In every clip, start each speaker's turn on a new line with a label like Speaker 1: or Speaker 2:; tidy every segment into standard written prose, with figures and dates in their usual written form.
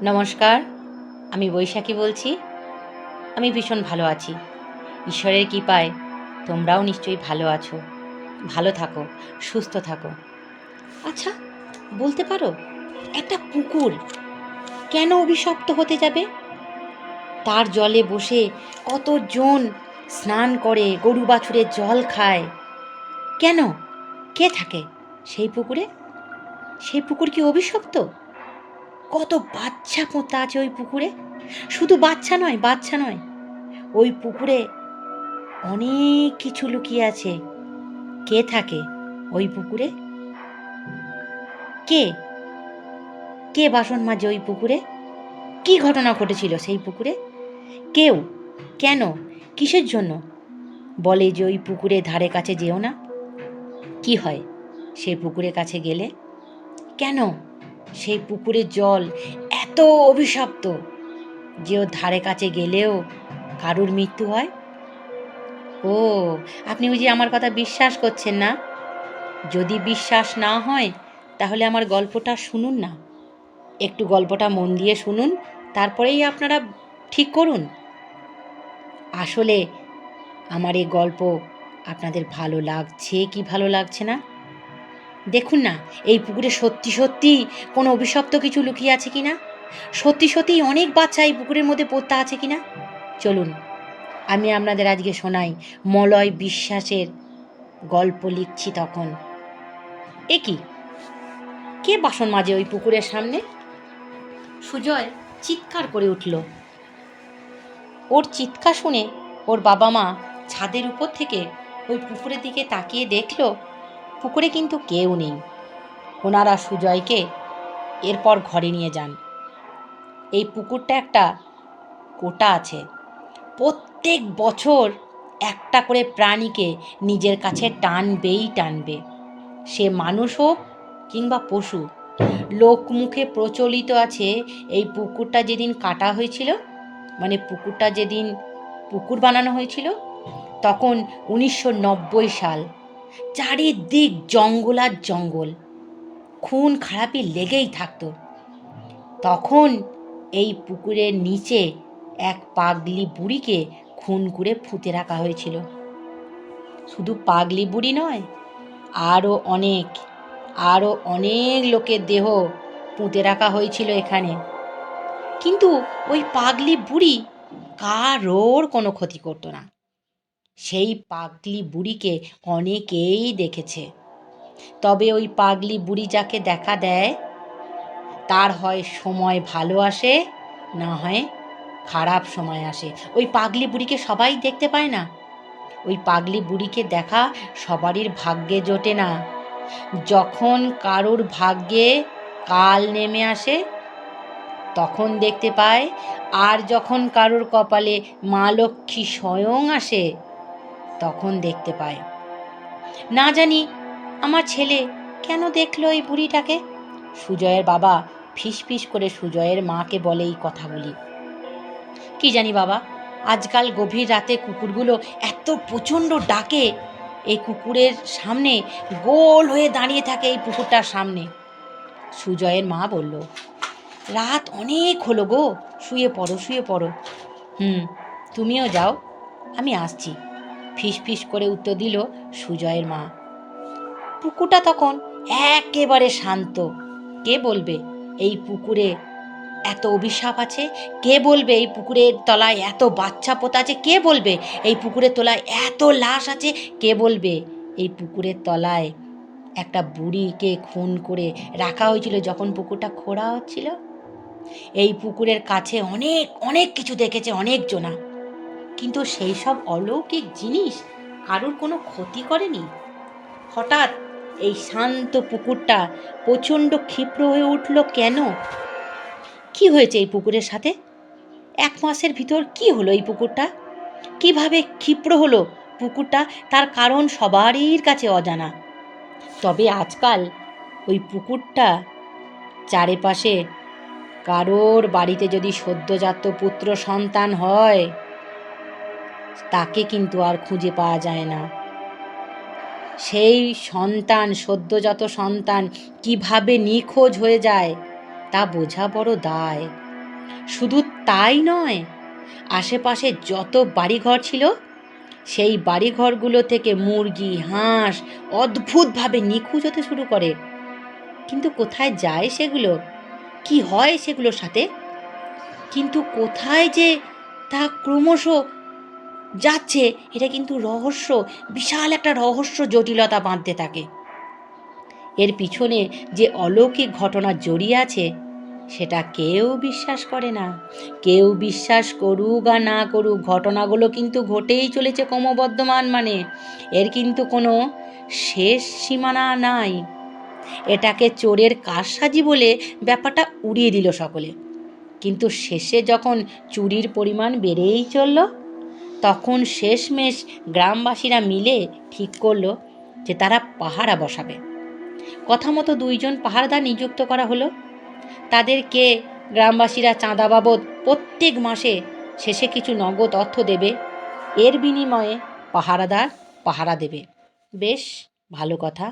Speaker 1: নমস্কার, আমি বৈশাখী বলছি। আমি ভীষণ ভালো আছি। ঈশ্বরের কৃপায় তোমরাও নিশ্চয়ই ভালো আছো। ভালো থাকো, সুস্থ থাকো। আচ্ছা, বলতে পারো একটা পুকুর কেন অভিশপ্ত হতে যাবে? তার জলে বসে কতজন স্নান করে, গরু বাছুরের জল খায়। কেন? কে থাকে সেই পুকুরে? সেই পুকুর কি অভিশপ্ত? কত বাচ্চা পোঁতা আছে ওই পুকুরে। শুধু বাচ্চা নয়, ওই পুকুরে অনেক কিছু লুকিয়ে আছে। কে থাকে ওই পুকুরে? কে কে বাসন মাজে ওই পুকুরে? কি ঘটনা ঘটেছিল সেই পুকুরে? কেউ? কেন? কিসের জন্য বলে যে ওই পুকুরের ধারে কাছে যেও না? কি হয় সেই পুকুরের কাছে গেলে? কেন সেই পুকুরের জল এত অভিশপ্ত যে ওর ধারে কাছে গেলেও কারুর মৃত্যু হয়? ও, আপনি বুঝি আমার কথা বিশ্বাস করছেন না? যদি বিশ্বাস না হয় তাহলে আমার গল্পটা শুনুন না। একটু গল্পটা মন দিয়ে শুনুন, তারপরেই আপনারা ঠিক করুন। আসলে আমার এই গল্প আপনাদের ভালো লাগছে কি ভালো লাগছে না। দেখুন না, এই পুকুরে সত্যি সত্যি কোনো অভিশপ্ত কিছু লুকিয়ে আছে কিনা। সত্যি সত্যি অনেক বাচ্চা এই পুকুরের মধ্যে পড়তে আছে কিনা। চলুন, আমি আপনাদের আজকে শোনাই মলয় বিশ্বাসের গল্প। লিখছি তখন। এ কি, কে বাসন মাজে ওই পুকুরের সামনে? সুজয় চিৎকার করে উঠল। ওর চিৎকার শুনে ওর বাবা মা ছাদের উপর থেকে ওই পুকুরের দিকে তাকিয়ে দেখল পুকুরে কিন্তু কেউ নেই। ওনারা সুজয়কে এরপর ঘরে নিয়ে যান। এই পুকুরটা একটা কোটা আছে। প্রত্যেক বছর একটা করে প্রাণীকে নিজের কাছে টানবেই টানবে, সে মানুষ হোক কিংবা পশু। লোকমুখে প্রচলিত আছে এই পুকুরটা যেদিন কাটা হয়েছিল, মানে পুকুরটা যেদিন পুকুর বানানো হয়েছিল, তখন 1990 সাল। চারিদিক জঙ্গল আর জঙ্গল, খুন খারাপি লেগেই থাকতো। তখন এই পুকুরের নিচে এক পাগলি বুড়িকে খুন করে পুঁতে রাখা হয়েছিল। শুধু পাগলি বুড়ি নয়, আরও অনেক লোকের দেহ পুঁতে রাখা হয়েছিল এখানে। কিন্তু ওই পাগলি বুড়ি কারোর কোনো ক্ষতি করতো না। সেই পাগলি বুড়িকে অনেকেই দেখেছে। তবে ওই পাগলি বুড়ি যাকে দেখা দেয় তার হয় সময় ভালো আসে, না হয় খারাপ সময় আসে। ওই পাগলি বুড়িকে সবাই দেখতে পায় না। ওই পাগলি বুড়িকে দেখা সবারই ভাগ্যে জোটে না। যখন কারোর ভাগ্যে কাল নেমে আসে তখন দেখতে পায়, আর যখন কারোর কপালে মা লক্ষ্মী স্বয়ং আসে তখন দেখতে পায়। না জানি আমার ছেলে কেন দেখলো এই বুড়িটাকে। সুজয়ের বাবা ফিসফিস করে সুজয়ের মাকে বলে এই কথাগুলি। কি জানি বাবা, আজকাল গভীর রাতে কুকুরগুলো এত প্রচণ্ড ডাকে। এই কুকুরের সামনে গোল হয়ে দাঁড়িয়ে থাকে এই পুকুরটার সামনে। সুজয়ের মা বলল, রাত অনেক হলো গো, শুয়ে পড়ো। তুমিও যাও, আমি আসছি, ফিস করে উত্তর দিল সুজয়ের মা। পুকুরটা তখন একেবারে শান্ত। কে বলবে এই পুকুরে এত অভিশাপ আছে? কে বলবে এই পুকুরের তলায় এত বাচ্চা পোতা আছে? কে বলবে এই পুকুরের তলায় এত লাশ আছে? কে বলবে এই পুকুরের তলায় একটা বুড়িকে খুন করে রাখা হয়েছিল যখন পুকুরটা খোঁড়া হচ্ছিল? এই পুকুরের কাছে অনেক অনেক কিছু দেখেছে অনেকজনা, কিন্তু সেই সব অলৌকিক জিনিস কারুর কোনো ক্ষতি করেনি। হঠাৎ এই শান্ত পুকুরটা প্রচণ্ড ক্ষিপ্র হয়ে উঠল কেন? কি হয়েছে এই পুকুরের সাথে? 1 মাসের ভিতর কি হলো এই পুকুরটা? কিভাবে ক্ষিপ্র হলো পুকুরটা? তার কারণ সবারই কাছে অজানা। তবে আজকাল ওই পুকুরটা চারিপাশে কারোর বাড়িতে যদি সদ্যজাত পুত্র সন্তান হয় তাকে কিন্তু আর খুঁজে পাওয়া যায় না। সেই সন্তান, সদ্যজাত সন্তান কিভাবে নিখোঁজ হয়ে যায় তা বোঝা বড় দায়। শুধু তাই নয়, আশেপাশে যত বাড়িঘর ছিল সেই বাড়িঘরগুলো থেকে মুরগি, হাঁস অদ্ভুতভাবে নিখোঁজ হতে শুরু করে। কিন্তু কোথায় যায় সেগুলো? কি হয় সেগুলোর সাথে? কিন্তু কোথায় যে তা ক্রমশ যাচ্ছে, এটা কিন্তু রহস্য, বিশাল একটা রহস্য জটিলতা বাঁধতে থাকে। এর পিছনে যে অলৌকিক ঘটনা জড়িয়ে আছে সেটা কেউ বিশ্বাস করে না। কেউ বিশ্বাস করুক আর না করুক, ঘটনাগুলো কিন্তু ঘটেই চলেছে ক্রমবর্ধমান, মানে এর কিন্তু কোনো শেষ সীমানা নাই। এটাকে চোরের কারসাজি বলে ব্যাপারটা উড়িয়ে দিল সকলে। কিন্তু শেষে যখন চুরির পরিমাণ বেড়েই চলল, তখন শেষমেশ গ্রামবাসীরা মিলে ঠিক করলো যে তারা পাহারা বসাবে। কথা মতো 2জন পাহারাদার নিযুক্ত করা হলো। তাদেরকে গ্রামবাসীরা চাঁদা বাবদ প্রত্যেক মাসে শেষে কিছু নগদ অর্থ দেবে। এর বিনিময়ে পাহারাদার পাহারা দেবে। বেশ ভালো কথা।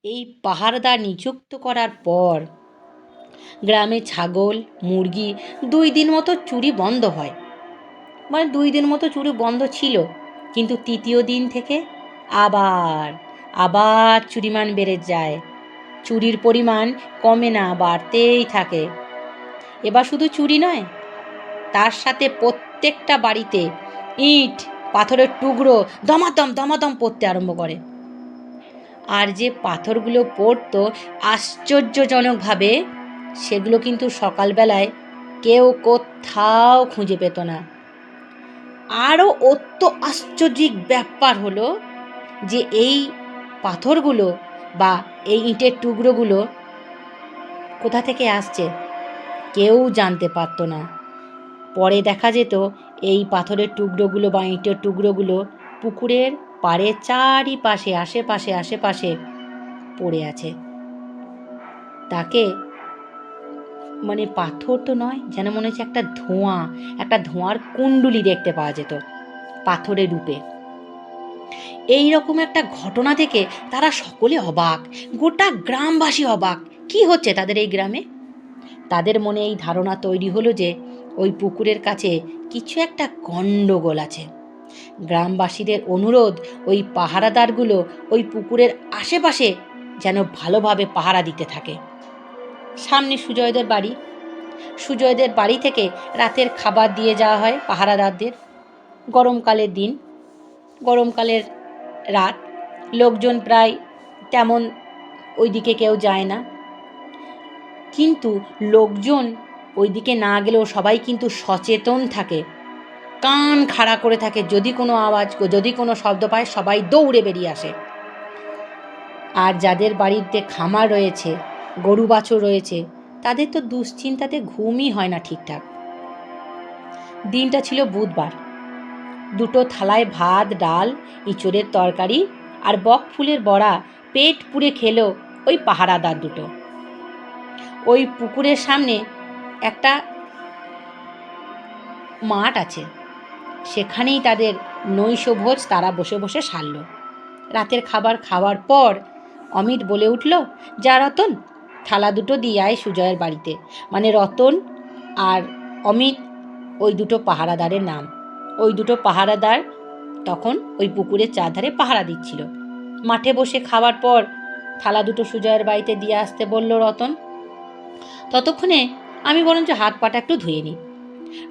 Speaker 1: এই পাহারাদার নিযুক্ত করার পর গ্রামে ছাগল, মুরগি 2 দিন মতো চুরি বন্ধ হয়। মানে 2 দিন মতো চুরি বন্ধ ছিল, কিন্তু তৃতীয় দিন থেকে আবার আবার চুরিমান বেড়ে যায়। চুরির পরিমাণ কমে না, বাড়তেই থাকে। এবার শুধু চুরি নয়, তার সাথে প্রত্যেকটা বাড়িতে ইট, পাথরের টুকরো দমাদম দমাদম পড়তে আরম্ভ করে। আর যে পাথরগুলো পড়তো আশ্চর্যজনকভাবে, সেগুলো কিন্তু সকালবেলায় কেউ কোথাও খুঁজে পেত না। আরও অত্য আশ্চর্যিক ব্যাপার হলো যে এই পাথরগুলো বা এই ইটের টুকরোগুলো কোথা থেকে আসছে কেউ জানতে পারতো না। পরে দেখা যেত এই পাথরের টুকরোগুলো বা ইটের টুকরোগুলো পুকুরের পাড়ের চারিপাশে আশেপাশে পড়ে আছে। তাকে মানে পাথর তো নয়, যেন মনে হচ্ছে একটা ধোঁয়ার কুণ্ডুলি দেখতে পাওয়া যেত পাথরের রূপে। এই রকম একটা ঘটনা থেকে তারা সকলে অবাক, গোটা গ্রামবাসী অবাক। কি হচ্ছে তাদের এই গ্রামে? তাদের মনে এই ধারণা তৈরি হলো যে ওই পুকুরের কাছে কিছু একটা গণ্ডগোল আছে। গ্রামবাসীদের অনুরোধ ওই পাহারাদারগুলো ওই পুকুরের আশেপাশে যেন ভালোভাবে পাহারা দিতে থাকে। সামনে সুজয়দের বাড়ি। সুজয়দের বাড়ি থেকে রাতের খাবার দিয়ে যাওয়া হয় পাহারাদারদের। গরমকালের দিন, গরমকালের রাত, লোকজন প্রায় তেমন ওইদিকে কেউ যায় না। কিন্তু লোকজন ওইদিকে না গেলেও সবাই কিন্তু সচেতন থাকে, কান খাড়া করে থাকে। যদি কোনো আওয়াজ, যদি কোনো শব্দ পায়, সবাই দৌড়ে বেরিয়ে আসে। আর যাদের বাড়িতে খামার রয়েছে, গরু বাছুর রয়েছে, তাদের তো দুশ্চিন্তাতে ঘুমই হয় না ঠিকঠাক। দিনটা ছিল বুধবার। 2টো থালায় ভাত, ডাল, ইঁচড়ের তরকারি আর বক ফুলের বড়া পেট পুড়ে খেলো ওই পাহারাদার দুটো। ওই পুকুরের সামনে একটা মাঠ আছে, সেখানেই তাদের নৈশভোজ তারা বসে বসে সারল। রাতের খাবার খাওয়ার পর অমিত বলে উঠল, যা রতন, থালা দুটো দিয়ে আয় সুজয়ের বাড়িতে। মানে রতন আর অমিত ওই 2টো পাহারাদারের নাম। ওই 2টো পাহারাদার তখন ওই পুকুরের চারধারে পাহারা দিচ্ছিল। মাঠে বসে খাওয়ার পর থালা দুটো সুজয়ের বাড়িতে দিয়ে আসতে বলল রতন। ততক্ষণে আমি বরঞ্চ হাত পাটা একটু ধুয়ে নিই।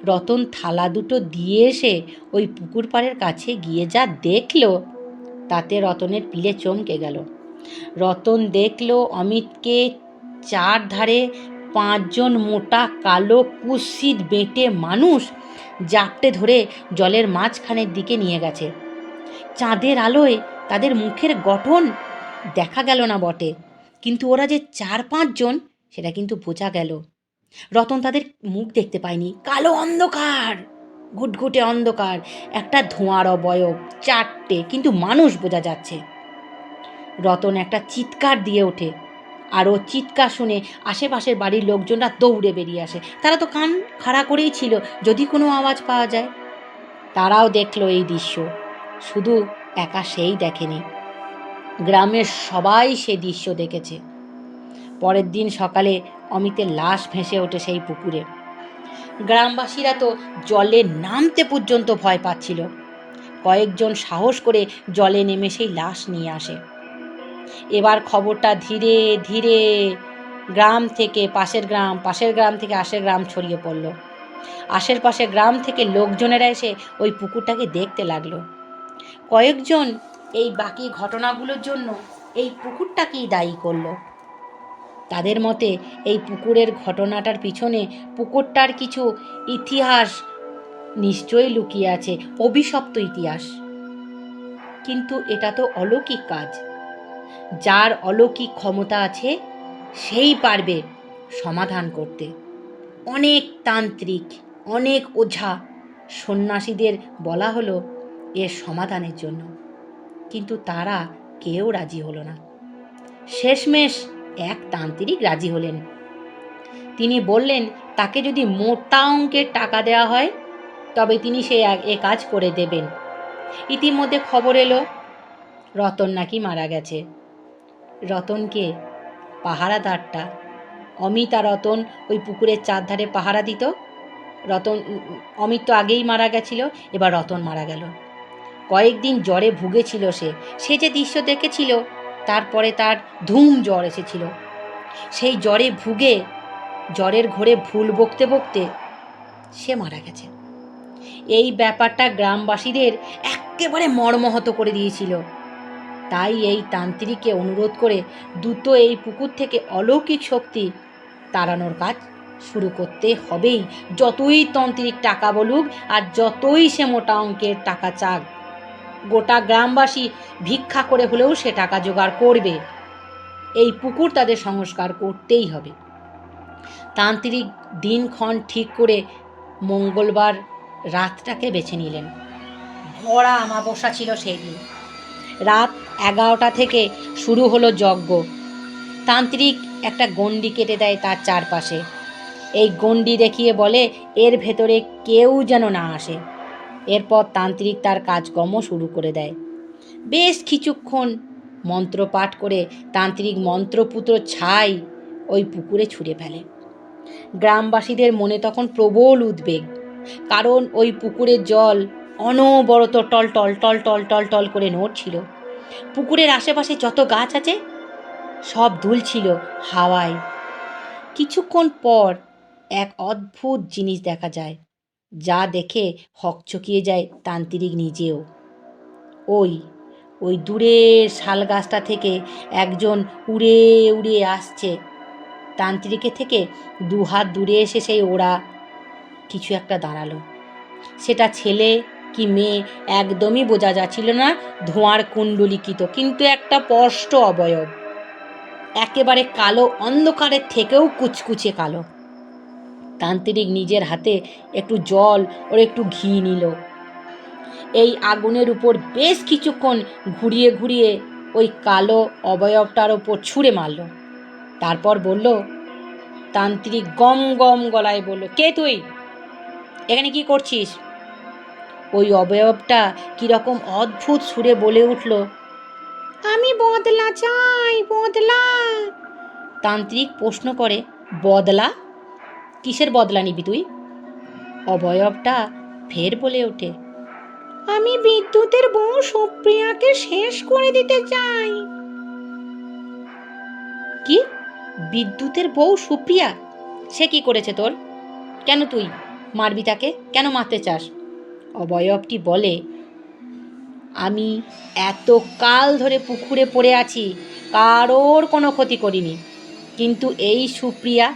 Speaker 1: রতন থালা দুটো দিয়ে এসে ওই পুকুর পাড়ের কাছে গিয়ে যা দেখল, তাতে রতনের পিলে চমকে গেল। রতন দেখল অমিতকে চারধারে 5জন মোটা কালো কুৎসিত বেঁটে মানুষ জাপটে ধরে জলের মাঝখানের দিকে নিয়ে গেছে। চাঁদের আলোয় তাদের মুখের গঠন দেখা গেল না বটে, কিন্তু ওরা যে 4-5 জন সেটা কিন্তু বোঝা গেল। রতন তাদের মুখ দেখতে পায়নি। কালো অন্ধকার, ঘুটঘুটে অন্ধকার, একটা ধোঁয়ার অবয়ব, 4টে, কিন্তু মানুষ বোঝা যাচ্ছে। রতন একটা চিৎকার দিয়ে ওঠে, আর ও চিৎকার শুনে আশেপাশের বাড়ির লোকজনরা দৌড়ে বেরিয়ে আসে। তারা তো কান খাড়া করেই ছিল, যদি কোনো আওয়াজ পাওয়া যায়। তারাও দেখলো এই দৃশ্য। শুধু একা সেই দেখেনি, গ্রামের সবাই সে দৃশ্য দেখেছে। পরের দিন সকালে অমিতের লাশ ভেসে ওঠে সেই পুকুরে। গ্রামবাসীরা তো জলে নামতে পর্যন্ত ভয় পাচ্ছিল। কয়েকজন সাহস করে জলে নেমে সেই লাশ নিয়ে আসে। এবার খবরটা ধীরে ধীরে গ্রাম থেকে পাশের গ্রাম, পাশের গ্রাম থেকে আশের গ্রাম ছড়িয়ে পড়ল। আশেপাশের গ্রাম থেকে লোকজনেরা এসে ওই পুকুরটাকে দেখতে লাগলো। কয়েকজন এই বাকি ঘটনাগুলোর জন্য এই পুকুরটাকেই দায়ী করলো। তাদের মতে এই পুকুরের ঘটনাটার পিছনে পুকুরটার কিছু ইতিহাস নিশ্চয়ই লুকিয়ে আছে, অভিশপ্ত ইতিহাস। কিন্তু এটা তো অলৌকিক কাজ। যার অলৌকিক ক্ষমতা আছে সেই পারবে সমাধান করতে। অনেক তান্ত্রিক, অনেক ওঝা, সন্ন্যাসীদের বলা হলো এর সমাধানের জন্য, কিন্তু তারা কেউ রাজি হলো না। শেষমেশ এক তান্ত্রিক রাজি হলেন। তিনি বললেন তাকে যদি মোটা অঙ্কের টাকা দেওয়া হয় তবে তিনি এ কাজ করে দেবেন। ইতিমধ্যে খবর এলো রতন নাকি মারা গেছে। রতনকে পাহারাদারটা, অমিত আর রতন ওই পুকুরের চারধারে পাহারা দিত। অমিত তো আগেই মারা গেছিল, এবার রতন মারা গেল। কয়েকদিন জ্বরে ভুগেছিল সে যে দৃশ্য দেখেছিল, তারপরে তার ধুম জ্বর এসেছিল। সেই জ্বরে ভুগে জ্বরের ঘোরে ভুল বকতে বকতে সে মারা গেছে। এই ব্যাপারটা গ্রামবাসীদের একেবারে মর্মাহত করে দিয়েছিল। তাই এই তান্ত্রিককে অনুরোধ করে দ্রুত এই পুকুর থেকে অলৌকিক শক্তি তাড়ানোর কাজ শুরু করতে হবেই। যতই তান্ত্রিক টাকা বলুক আর যতই সে মোটা অঙ্কের টাকা চাক, গোটা গ্রামবাসী ভিক্ষা করে হলেও সে টাকা জোগাড় করবে। এই পুকুর তাদের সংস্কার করতেই হবে। তান্ত্রিক দিনক্ষণ ঠিক করে মঙ্গলবার রাতটাকে বেছে নিলেন। ভরা আমাবস্যা ছিল সেই দিন। রাত 11টা থেকে শুরু হলো যজ্ঞ। তান্ত্রিক একটা গণ্ডি কেটে দেয় তার চারপাশে। এই গণ্ডি দেখিয়ে বলে এর ভেতরে কেউ যেন না আসে। এরপর তান্ত্রিক তার কাজকর্ম শুরু করে দেয়। বেশ কিছুক্ষণ মন্ত্র পাঠ করে তান্ত্রিক মন্ত্রপুত্র ছাই ওই পুকুরে ছুঁড়ে ফেলে। গ্রামবাসীদের মনে তখন প্রবল উদ্বেগ, কারণ ওই পুকুরের জল অনবরত টল টল টল টল টল টল করে নড়ছিল। পুকুরের আশেপাশে যত গাছ আছে সব দুলছিল হাওয়ায়। কিছুক্ষণ পর এক অদ্ভুত জিনিস দেখা যায়, যা দেখে হকচকিয়ে যায় তান্ত্রিক নিজেও। ওই দূরের শাল গাছটা থেকে একজন উড়ে উড়ে আসছে। তান্ত্রিকের থেকে 2 হাত দূরে এসে সেই ওরা কিছু একটা দাঁড়ালো। সেটা ছেলে কি মেয়ে একদমই বোঝা যাচ্ছিল না। ধোঁয়ার কুণ্ডলিকিত, কিন্তু একটা স্পষ্ট অবয়ব, একেবারে কালো, অন্ধকারের থেকেও কুচকুচে কালো। তান্ত্রিক নিজের হাতে একটু জল ওর একটু ঘি নিল। এই আগুনের উপর বেশ কিছুক্ষণ ঘুরিয়ে ঘুরিয়ে ওই কালো অবয়বটার ওপর ছুঁড়ে মারল। তারপর বলল, তান্ত্রিক গম গম গলায় বলল, কে তুই? এখানে কি করছিস? ওই অবয়বটা কিরকম অদ্ভুত সুরে বলে উঠল, আমি বদলা চাই, বদলা। তান্ত্রিক প্রশ্ন করে, বদলা? কিসের বদলা নিবি তুই? অবয়বটা ফের বলে ওঠে, আমি বিদ্যুতের বউ সুপ্রিয়াকে শেষ করে দিতে চাই। কি? বিদ্যুতের বউ সুপ্রিয়া? সে কি করেছে তোর? কেন তুই মারবি তাকে? কেন মারতে চাস? অবয়বটি বলে, আমি এত কাল ধরে পুকুরে পড়ে আছি, কারোর কোনো ক্ষতি করিনি, কিন্তু এই সুপ্রিয়া,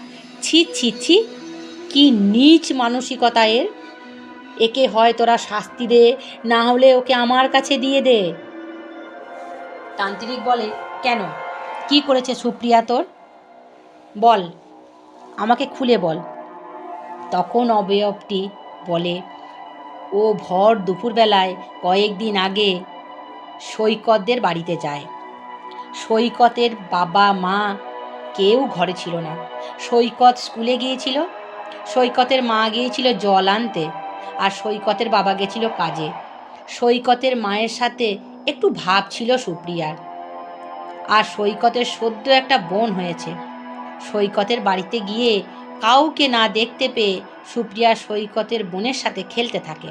Speaker 1: ছি ছি ছি, কি নীচ মানসিকতা এর। একে হয় তোরা শাস্তি দে, না হলে ওকে আমার কাছে দিয়ে দে। তান্ত্রিক বলে, কেন, কি করেছে সুপ্রিয়া তোর? বল, আমাকে খুলে বল। তখন অবয়বটি বলে, ও ভর দুপুরবেলায় কয়েকদিন আগে সৈকতদের বাড়িতে যায়। সৈকতের বাবা মা কেউ ঘরে ছিল না। সৈকত স্কুলে গিয়েছিল, সৈকতের মা গিয়েছিল জল আনতে, আর সৈকতের বাবা গেছিল কাজে। সৈকতের মায়ের সাথে একটু ভাব ছিল সুপ্রিয়ার। আর সৈকতের সদ্য একটা বোন হয়েছে। সৈকতের বাড়িতে গিয়ে কাউকে না দেখতে পেয়ে সুপ্রিয়া সৈকতের বোনের সাথে খেলতে থাকে।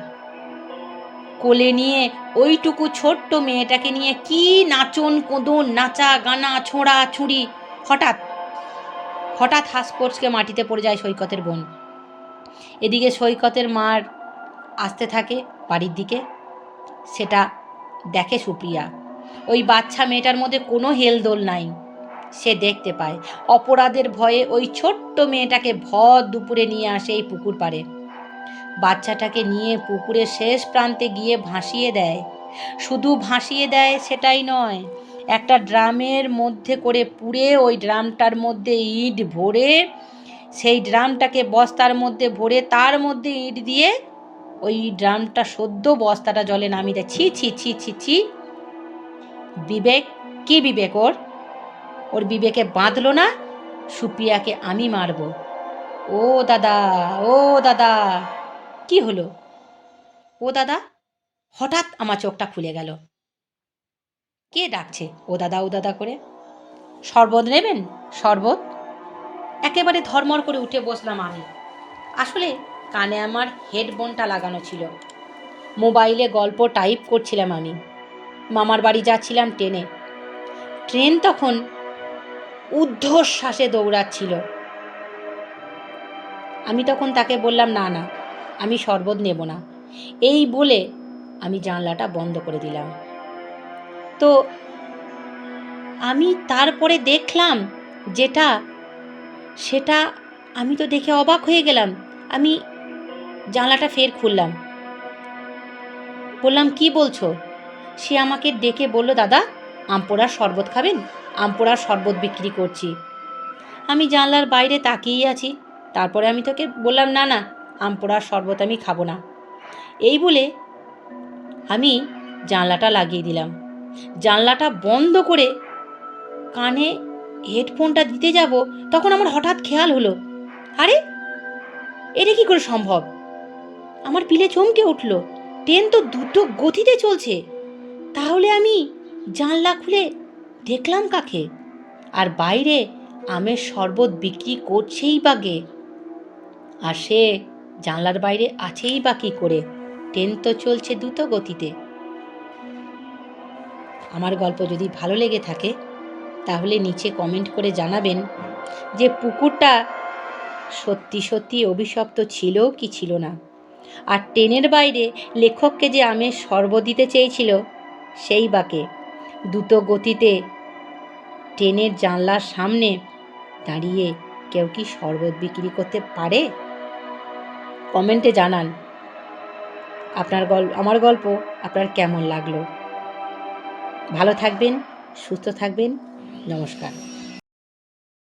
Speaker 1: কোলে নিয়ে ওইটুকু ছোট্ট মেয়েটাকে নিয়ে কি নাচন কোদন, নাচা গানা, ছোঁড়া ছুঁড়ি। হঠাৎ হঠাৎ হাঁসপোর্চকে মাটিতে পড়ে যায় সৈকতের বোন। এদিকে সৈকতের মার আসতে থাকে বাড়ির দিকে। সেটা দেখে সুপ্রিয়া। ওই বাচ্চা মেয়েটার মধ্যে কোনো হেলদোল নাই। সে দেখতে পায় অপরাধের ভয়ে ওই ছোট্ট মেয়েটাকে ভর দুপুরে নিয়ে আসে এই পুকুর পাড়ে। বাচ্চাটাকে নিয়ে পুকুরের শেষ প্রান্তে গিয়ে ভাসিয়ে দেয়। শুধু ভাসিয়ে দেয় সেটাই নয়, একটা ড্রামের মধ্যে করে পুড়ে ওই ড্রামটার মধ্যে ইট ভরে, সেই ড্রামটাকে বস্তার মধ্যে ভরে তার মধ্যে ইট দিয়ে ওই ড্রামটা সদ্য বস্তাটা জলে নামিয়ে দেয়। ছি ছি ছি ছি ছি। বিবেক, কি বিবেক ওর বিবেকে বাঁধলো না সুপ্রিয়াকে আমি মারব। ও দাদা, ও দাদা, কি হলো? ও দাদা, হঠাৎ আমার চোখটা খুলে গেল। কে ডাকছে ও দাদা করে? শরবত নেবেন? শরবত? একেবারে ধর্মর করে উঠে বসলাম আমি। আসলে কানে আমার হেডফোনটা লাগানো ছিল, মোবাইলে গল্প টাইপ করছিলাম আমি। মামার বাড়ি যাচ্ছিলাম ট্রেনে। ট্রেন তখন ঊর্ধ্বশ্বাসে দৌড়াচ্ছিল। আমি তখন তাকে বললাম, না না, আমি শরবত নেব না। এই বলে আমি জানলাটা বন্ধ করে দিলাম। তো আমি তারপরে দেখলাম যেটা, সেটা আমি তো দেখে অবাক হয়ে গেলাম। আমি জানলাটা ফের খুললাম, বললাম, কি বলছো? সে আমাকে ডেকে বলল, দাদা আমপোড়ার শরবত খাবেন? আমপোড়ার শরবত বিক্রি করছি। আমি জানলার বাইরে তাকিয়ে আছি। তারপরে আমি তোকে বললাম, না না, আমপোড়ার শরবত আমি খাবো না। এই বলে আমি জানলাটা লাগিয়ে দিলাম। জানলাটা বন্ধ করে কানে হেডফোনটা দিতে যাব, তখন আমার হঠাৎ খেয়াল হলো, আরে এটা কি করে সম্ভব? আমার পিলে চমকে উঠল। ট্রেন তো দ্রুত গতিতে চলছে। তাহলে আমি জানলা খুলে দেখলাম কাকে? আর বাইরে আমের শরবত বিক্রি করছেই বা কে? আর সে জানলার বাইরে আছেই বা কী করে? ট্রেন তো চলছে দ্রুত গতিতে। আমার গল্প যদি ভালো লেগে থাকে তাহলে নিচে কমেন্ট করে জানাবেন যে পুকুরটা সত্যি সত্যি অভিশপ্ত ছিল কি ছিল না। আর ট্রেনের বাইরে লেখককে যে আমের শরবত দিতে চেয়েছিল সেই বাকে দ্রুত গতিতে ট্রেনের জানলার সামনে দাঁড়িয়ে কেউ কি শরবত বিক্রি করতে পারে? কমেন্টে জানান আমার গল্প আপনার কেমন লাগলো। ভালো থাকবেন, সুস্থ থাকবেন। নমস্কার।